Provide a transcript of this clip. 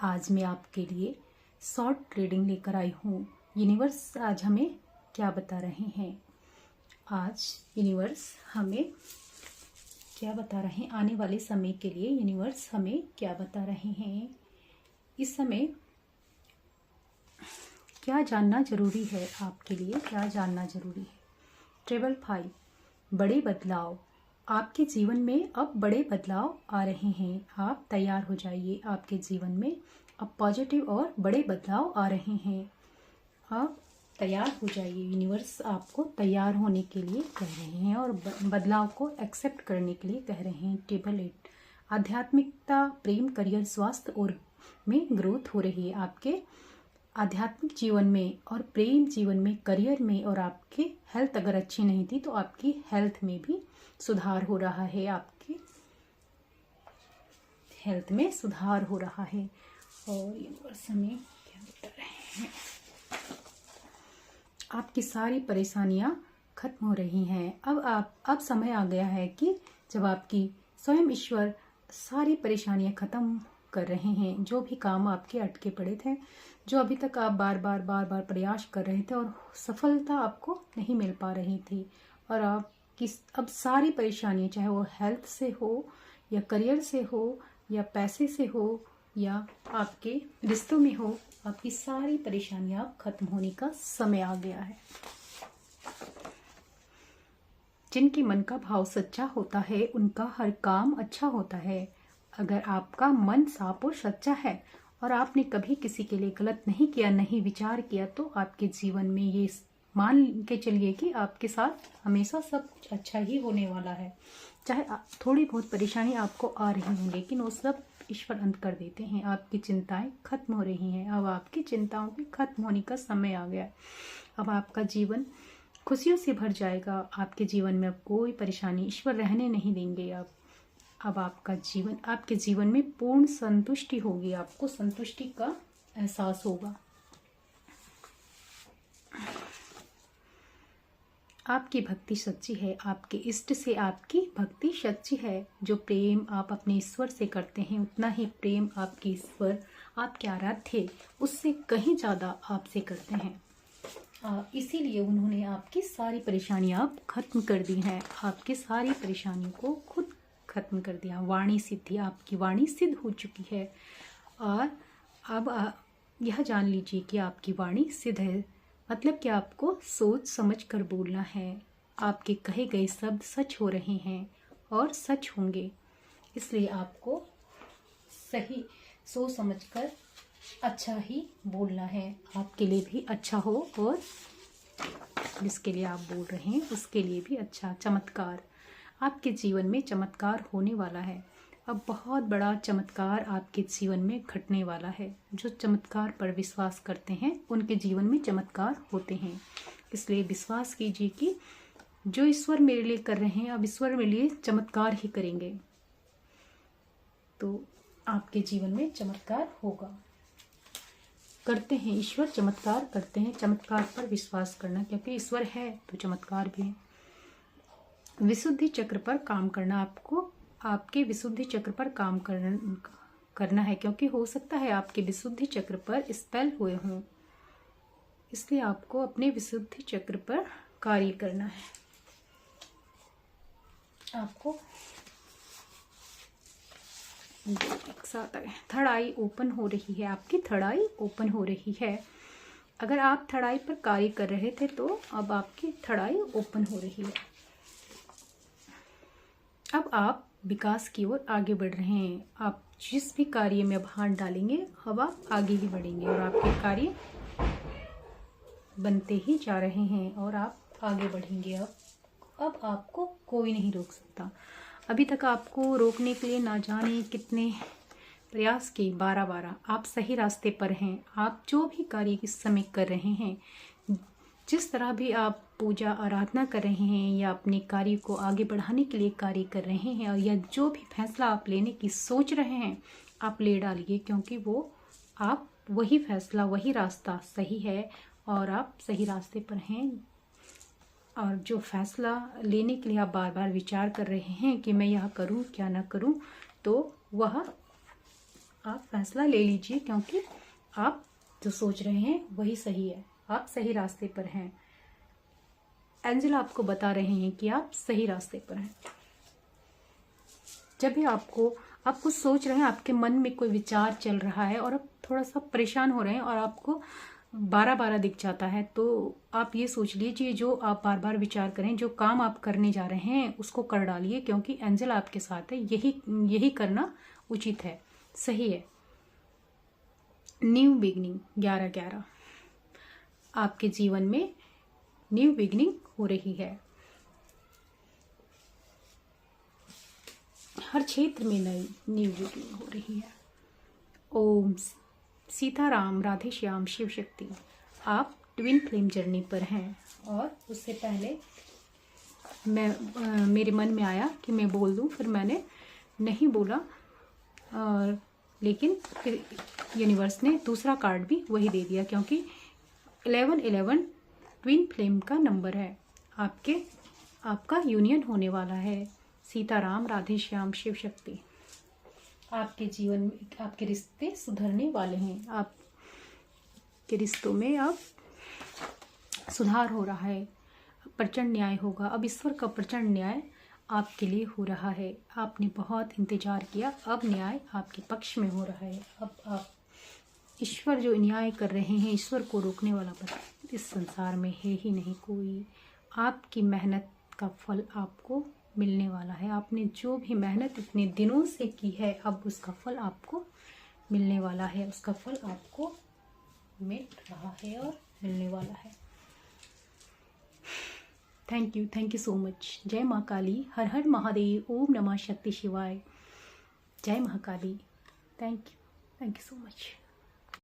आज मैं आपके लिए शॉर्ट रीडिंग लेकर आई हूँ। यूनिवर्स आज हमें क्या बता रहे हैं? आज यूनिवर्स हमें क्या बता रहे हैं? आने वाले समय के लिए यूनिवर्स हमें क्या बता रहे हैं? इस समय क्या जानना जरूरी है? आपके लिए क्या जानना जरूरी है? ट्रिपल 5 बड़े बदलाव। आपके जीवन में अब बड़े बदलाव आ रहे हैं। आप तैयार हो जाइए। आपके जीवन में अब पॉजिटिव और बड़े बदलाव आ रहे हैं। आप तैयार हो जाइए। यूनिवर्स आपको तैयार होने के लिए कह रहे हैं और बदलाव को एक्सेप्ट करने के लिए कह रहे हैं। टेबल 8 आध्यात्मिकता, प्रेम, करियर, स्वास्थ्य और में ग्रोथ हो रही है। आपके आध्यात्मिक जीवन में और प्रेम जीवन में, करियर में, और आपकी हेल्थ अगर अच्छी नहीं थी तो आपकी हेल्थ में भी सुधार हो रहा है। आपकी हेल्थ में सुधार हो रहा है। और यूनिवर्स हमें क्या बता रहे हैं? आपकी सारी परेशानियां खत्म हो रही हैं। अब समय आ गया है कि जब आपकी स्वयं ईश्वर सारी परेशानियां खत्म कर रहे हैं। जो भी काम आपके अटके पड़े थे, जो अभी तक आप बार बार प्रयास कर रहे थे और सफलता आपको नहीं मिल पा रही थी, और आपकी अब सारी परेशानियां, चाहे वो हेल्थ से हो या करियर से हो या पैसे से हो या आपके रिश्तों में हो, आपकी सारी परेशानियां खत्म होने का समय आ गया है। जिनके मन का भाव सच्चा होता है उनका हर काम अच्छा होता है। अगर आपका मन साफ और सच्चा है और आपने कभी किसी के लिए गलत नहीं किया, नहीं विचार किया, तो आपके जीवन में ये मान के चलिए कि आपके साथ हमेशा सब कुछ अच्छा ही होने वाला है। चाहे थोड़ी बहुत परेशानी आपको आ रही हो, लेकिन वो सब ईश्वर अंत कर देते हैं। आपकी चिंताएं खत्म हो रही हैं। अब आपकी चिंताओं के खत्म होने का समय आ गया। अब आपका जीवन खुशियों से भर जाएगा। आपके जीवन में अब कोई परेशानी ईश्वर रहने नहीं देंगे। अब आपके जीवन में पूर्ण संतुष्टि होगी। आपको संतुष्टि का एहसास होगा। आपकी भक्ति सच्ची है। आपके इष्ट से आपकी भक्ति सच्ची है। जो प्रेम आप अपने ईश्वर से करते हैं, उतना ही प्रेम आपके ईश्वर, आपके आराध्य, उससे कहीं ज्यादा आपसे करते हैं। इसीलिए उन्होंने आपकी सारी परेशानियां खत्म कर दी हैं। आपकी सारी परेशानियों को खुद खत्म कर दिया। वाणी सिद्धि, आपकी वाणी सिद्ध हो चुकी है। और अब यह जान लीजिए कि आपकी वाणी सिद्ध है। मतलब कि आपको सोच समझ कर बोलना है। आपके कहे गए शब्द सच हो रहे हैं और सच होंगे। इसलिए आपको सही सोच समझ कर अच्छा ही बोलना है। आपके लिए भी अच्छा हो और जिसके लिए आप बोल रहे हैं उसके लिए भी अच्छा। चमत्कार, आपके जीवन में चमत्कार होने वाला है। अब बहुत बड़ा चमत्कार आपके जीवन में घटने वाला है। जो चमत्कार पर विश्वास करते हैं उनके जीवन में चमत्कार होते हैं। इसलिए विश्वास कीजिए कि जो ईश्वर मेरे लिए कर रहे हैं, अब ईश्वर मेरे लिए चमत्कार ही करेंगे। तो आपके जीवन में चमत्कार होगा। करते हैं, ईश्वर चमत्कार करते हैं। चमत्कार पर विश्वास करना, क्योंकि ईश्वर है तो चमत्कार भी है। विशुद्धि चक्र पर काम करना, आपको आपके विशुद्धि चक्र पर काम करना है, क्योंकि हो सकता है आपके विशुद्धि चक्र पर स्पेल हुए हों। इसलिए आपको अपने विशुद्धि चक्र पर कार्य करना है। आपको एक साथ थर्ड आई ओपन हो रही है। आपकी थर्ड आई ओपन हो रही है। अगर आप थर्ड आई पर कार्य कर रहे थे तो अब आपकी थर्ड आई ओपन हो रही है। अब आप विकास की ओर आगे बढ़ रहे हैं। आप जिस भी कार्य में अब हाथ डालेंगे, अब आप आगे ही बढ़ेंगे और आपके कार्य बनते ही जा रहे हैं और आप आगे बढ़ेंगे। अब आपको कोई नहीं रोक सकता। अभी तक आपको रोकने के लिए ना जाने कितने प्रयास किए, 12 आप सही रास्ते पर हैं। आप जो भी कार्य इस समय कर रहे हैं, जिस तरह भी आप पूजा आराधना कर रहे हैं या अपने कार्य को आगे बढ़ाने के लिए कार्य कर रहे हैं, और या जो भी फैसला आप लेने की सोच रहे हैं, आप ले डालिए, क्योंकि वो आप वही फैसला, वही रास्ता सही है और आप सही रास्ते पर हैं। और जो फैसला लेने के लिए आप बार बार विचार कर रहे हैं कि मैं यह करूं क्या ना करूं, तो वह आप फैसला ले लीजिए, क्योंकि आप जो सोच रहे हैं वही सही है, आप सही रास्ते पर हैं। एंजल आपको बता रहे हैं कि आप सही रास्ते पर हैं। जब भी आप कुछ सोच रहे हैं, आपके मन में कोई विचार चल रहा है और आप थोड़ा सा परेशान हो रहे हैं और आपको 12-12 दिख जाता है, तो आप ये सोच लीजिए जो आप बार बार विचार करें, जो काम आप करने जा रहे हैं उसको कर डालिए, क्योंकि एंजल आपके साथ है। यही करना उचित है, सही है। न्यू बिगनिंग 11-11 आपके जीवन में न्यू बिगनिंग हो रही है। हर क्षेत्र में नई न्यू बिगनिंग हो रही है। ओम सीताराम राधे श्याम शिव शक्ति। आप ट्विन फ्लेम जर्नी पर हैं, और उससे पहले मेरे मन में आया कि मैं बोल दूं, फिर मैंने नहीं बोला, और लेकिन फिर यूनिवर्स ने दूसरा कार्ड भी वही दे दिया, क्योंकि 11-11 ट्विन फ्लेम का नंबर है। आपका यूनियन होने वाला है। सीताराम राधे श्याम शिव शक्ति। आपके जीवन में आपके रिश्ते सुधरने वाले हैं। आपके रिश्तों में अब सुधार हो रहा है, प्रचंड न्याय होगा। अब ईश्वर का प्रचंड न्याय आपके लिए हो रहा है। आपने बहुत इंतजार किया, अब न्याय आपके पक्ष में हो रहा है। अब आप ईश्वर जो न्याय कर रहे हैं, ईश्वर को रोकने वाला बस इस संसार में है ही नहीं कोई। आपकी मेहनत का फल आपको मिलने वाला है। आपने जो भी मेहनत इतने दिनों से की है, अब उसका फल आपको मिलने वाला है। उसका फल आपको मिल रहा है और मिलने वाला है। Thank you so much. जय माँ काली, हर हर महादेव, ओम नमः शक्ति शिवाय। जय Mahakali. Thank you so much.